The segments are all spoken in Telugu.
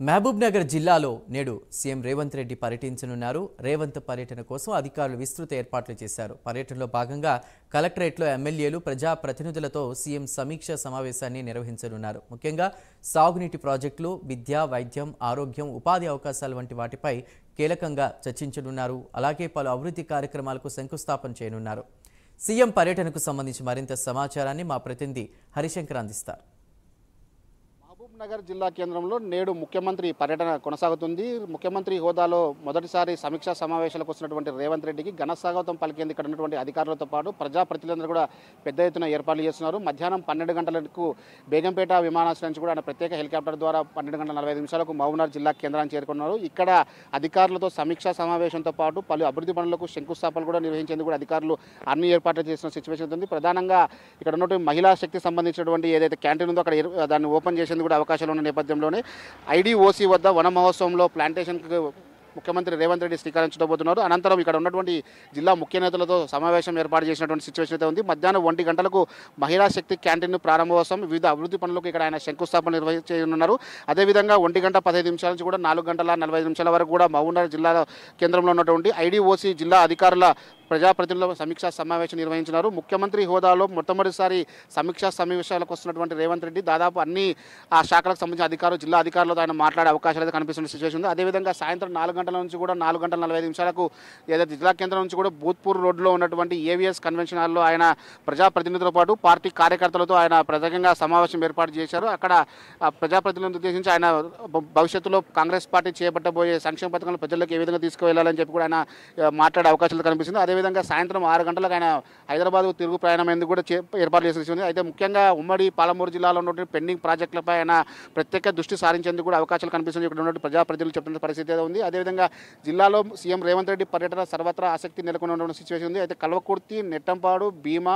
మహబూబ్నగర్ జిల్లాలో నేడు సీఎం రేవంత్ రెడ్డి పర్యటించనున్నారు. రేవంత్ పర్యటన కోసం అధికారులు విస్తృత ఏర్పాట్లు చేశారు. పర్యటనలో భాగంగా కలెక్టరేట్లో ఎమ్మెల్యేలు, ప్రజా ప్రతినిధులతో సీఎం సమీక్ష సమావేశాన్ని నిర్వహించనున్నారు. ముఖ్యంగా సాగునీటి ప్రాజెక్టులు, విద్య, వైద్యం, ఆరోగ్యం, ఉపాధి అవకాశాలు వంటి వాటిపై కీలకంగా చర్చించనున్నారు. అలాగే పలు అభివృద్ధి కార్యక్రమాలకు శంకుస్థాపన చేయనున్నారు. సీఎం పర్యటనకు సంబంధించి మరింత సమాచారాన్ని మా ప్రతినిధి హరిశంకర్ అందిస్తారు. మహబూబ్నగర్ జిల్లా కేంద్రంలో నేడు ముఖ్యమంత్రి పర్యటన కొనసాగుతుంది. ముఖ్యమంత్రి హోదాలో మొదటిసారి సమీక్షా సమావేశాలకు వస్తున్నటువంటి రేవంత్ రెడ్డికి ఘన స్వాగతం పలికేందుకు ఇక్కడ ఉన్నటువంటి అధికారులతో పాటు ప్రజాప్రతినిధులందరూ కూడా పెద్ద ఎత్తున ఏర్పాట్లు చేస్తున్నారు. మధ్యాహ్నం 12 గంటలకు బేగంపేట విమానాశ్రయం నుంచి కూడా ఆయన ప్రత్యేక హెలికాప్టర్ ద్వారా 12:45 మహబూబ్నగర్ జిల్లా కేంద్రానికి చేరుకున్నారు. ఇక్కడ అధికారులతో సమీక్షా సమావేశంతో పాటు పలు అభివృద్ధి పనులకు శంకుస్థాపనలు కూడా నిర్వహించేందుకు కూడా అధికారులు అన్ని ఏర్పాట్లు చేసిన సిచ్యువేషన్ ఉంది. ప్రధానంగా ఇక్కడ ఉన్నటువంటి మహిళా శక్తికి సంబంధించినటువంటి ఏదైతే క్యాంటీన్ ఉందో అక్కడ దాన్ని ఓపెన్ చేసేందుకు కూడా అవకాశాలు ఉన్న నేపథ్యంలోనే ఐడిఓసి వద్ద వన మహోత్సవంలో ప్లాంటేషన్కు ముఖ్యమంత్రి రేవంత్ రెడ్డి శ్రీకారం చుట్టబోతున్నారు. అనంతరం ఇక్కడ ఉన్నటువంటి జిల్లా ముఖ్య నేతలతో సమావేశం ఏర్పాటు చేసినటువంటి సిచ్యువేషన్ అయితే ఉంది. మధ్యాహ్నం 1 గంటలకు మహిళా శక్తి క్యాంటీన్ ప్రారంభోత్సవం, వివిధ అభివృద్ధి పనులకు ఇక్కడ ఆయన శంకుస్థాపన నిర్వహించనున్నారు. అదేవిధంగా 1:15 నుంచి కూడా 4:45 వరకు కూడా మహబూబ్నగర్ జిల్లా కేంద్రంలో ఉన్నటువంటి ఐడిఓసి జిల్లా అధికారుల ప్రజాప్రతినిధుల సమీక్షా సమావేశం నిర్వహించినారు. ముఖ్యమంత్రి హోదాలో మొట్టమొదటిసారి సమీక్షా సమావేశాలకు వస్తున్నటువంటి రేవంత్ రెడ్డి దాదాపు అన్ని ఆ శాఖలకు సంబంధించిన అధికారులు, జిల్లా అధికారులతో ఆయన మాట్లాడే అవకాశాలు అయితే కనిపిస్తున్న సిచ్యువేషన్ ఉంది. అదేవిధంగా సాయంత్రం 4 గంటల నుంచి కూడా 4:45 ఏదైతే జిల్లా కేంద్రం నుంచి కూడా భూత్పూర్ రోడ్లో ఉన్నటువంటి ఏవిఎస్ కన్వెన్షన్ హాల్లో ఆయన ప్రజాప్రతినిధులతో పాటు పార్టీ కార్యకర్తలతో ఆయన ప్రత్యేకంగా సమావేశం ఏర్పాటు చేశారు. అక్కడ ప్రజాప్రతినిధులను ఉద్దేశించి ఆయన భవిష్యత్తులో కాంగ్రెస్ పార్టీ చేపట్టబోయే సంక్షేమ పథకాలను ప్రజలకు ఏ విధంగా తీసుకువెళ్లాలని చెప్పి కూడా ఆయన మాట్లాడే అవకాశాలు కనిపిస్తుంది. అదేవిధంగా సాయంత్రం 6 గంటలకు ఆయన హైదరాబాద్ తిరుగు ప్రయాణం ఎందుకు కూడా ఏర్పాటు చేసి అయితే ముఖ్యంగా ఉమ్మడి పాలమూరు జిల్లాలో ఉన్నటువంటి పెండింగ్ ప్రాజెక్టులపై ఆయన ప్రత్యేక దృష్టి సారించేందుకు కూడా అవకాశాలు కనిపిస్తుంది. ఇక్కడ ఉన్నటువంటి ప్రజాప్రతినిధులు చెప్తున్న పరిస్థితి ఉంది. అదేవిధంగా జిల్లాలో సీఎం రేవంత్ రెడ్డి పర్యటన సర్వత్రా ఆసక్తి నెలకొన్న సిచ్యువేషన్ ఉంది. అయితే కల్వకుర్తి, నెట్టంపాడు, భీమా,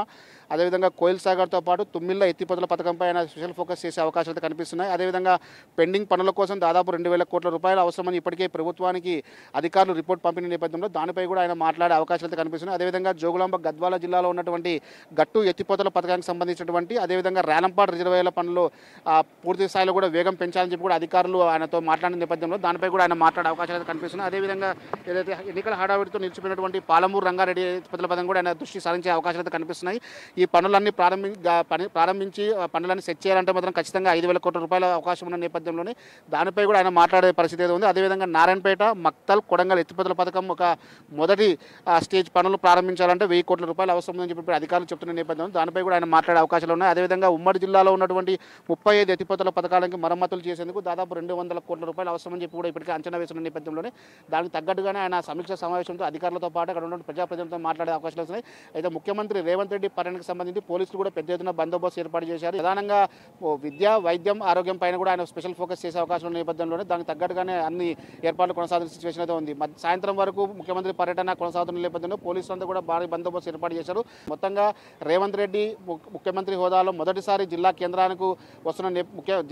అదేవిధంగా కోయిల్ సాగర్తో పాటు తుమ్మిళ్ళ ఎత్తిపోతల పథకంపై ఆయన స్పెషల్ ఫోకస్ చేసే అవకాశాలు కనిపిస్తున్నాయి. అదేవిధంగా పెండింగ్ పనుల కోసం దాదాపు 2,000 కోట్ల రూపాయలు అవసరమని ఇప్పటికే ప్రభుత్వానికి అధికారులు రిపోర్ట్ పంపిన నేపథ్యంలో దానిపై కూడా ఆయన మాట్లాడే అవకాశాలు కనిపిస్తున్నాయి. అదేవిధంగా జోగులాంబ గద్వాల జిల్లాలో ఉన్నటువంటి గట్టు ఎత్తిపోతల పథకానికి సంబంధించినటువంటి అదేవిధంగా రేలంపాడు రిజర్వాయర్ల పనులు పూర్తి స్థాయిలో కూడా వేగం పెంచాలని చెప్పి కూడా అధికారులు ఆయనతో మాట్లాడిన నేపథ్యంలో దానిపై కూడా ఆయన మాట్లాడే అవకాశాలు కనిపిస్తున్నాయి. అదేవిధంగా ఏదైతే ఎన్నికల హడావిడితో నిలిచిపోయినటువంటి పాలమూరు రంగారెడ్డి ఎత్తిపోతల పథకం కూడా ఆయన దృష్టి సారించే అవకాశాలు కనిపిస్తున్నాయి. ఈ పనులన్నీ ప్రారంభించి పనులన్నీ సెట్ చేయాలంటే మాత్రం ఖచ్చితంగా 5,000 కోట్ల రూపాయల అవకాశం ఉన్న నేపథ్యంలోనే దానిపై కూడా ఆయన మాట్లాడే పరిస్థితి ఉంది. అదేవిధంగా నారాయణపేట, మక్తల్, కొడంగల్ ఎత్తిపోతల పథకం ఒక మొదటి స్టేజ్ పనులు ప్రారంభించాలంటే 1,000 కోట్ల రూపాయలు అవసరం ఉందని చెప్పి అధికారులు చెప్తున్న నేపథ్యంలో దానిపై కూడా ఆయన మాట్లాడే అవకాశాలు ఉన్నాయి. అదేవిధంగా ఉమ్మడి జిల్లాలో ఉన్నటువంటి 35 ఎత్తిపోతల పథకాలకి మరమ్మతులు చేసేందుకు దాదాపు 200 కోట్ల రూపాయలు అవసరమని చెప్పి కూడా ఇప్పటికే అంచనా వేసిన నేపథ్యంలోనే దానికి తగ్గట్టుగానే ఆయన సమీక్ష సమావేశంతో అధికారులతో పాటు అక్కడ ఉన్న ప్రజాప్రతినిధులతో మాట్లాడే అవకాశాలు ఉన్నాయి. అయితే ముఖ్యమంత్రి రేవంత్ రెడ్డి పర్యటనకు సంబంధించి పోలీసులు కూడా పెద్ద ఎత్తున బందోబస్తు ఏర్పాటు చేశారు. ప్రధానంగా విద్య, వైద్యం, ఆరోగ్యం పైన కూడా ఆయన స్పెషల్ ఫోకస్ చేసే అవకాశం ఉన్న నేపథ్యంలోనే దానికి తగ్గట్టుగానే అన్ని ఏర్పాట్లు కొనసాగుతున్న సిచ్యువేషన్ అయితే ఉంది. సాయంత్రం వరకు ముఖ్యమంత్రి పర్యటన కొనసాగుతున్న నేపథ్యంలో పోలీసులంతా కూడా భారీ బందోబస్తు ఏర్పాటు చేశారు. మొత్తంగా రేవంత్ రెడ్డి ముఖ్యమంత్రి హోదాలో మొదటిసారి జిల్లా కేంద్రానికి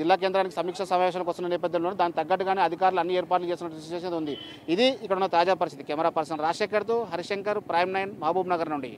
జిల్లా కేంద్రానికి సమీక్ష సమావేశానికి వస్తున్న నేపథ్యంలో దానికి తగ్గట్టుగానే అధికారులు అన్ని ఏర్పాట్లు చేస్తున్న సిచ్యువేషన్ ఉంది. ఇది ఇక్కడ ఉన్న తాజా పరిస్థితి. కెమెరా పర్సన్ రాజశేఖర్తో హరిశంకర్, ప్రైమ్ 9, మహబూబ్ నగర్ నుండి.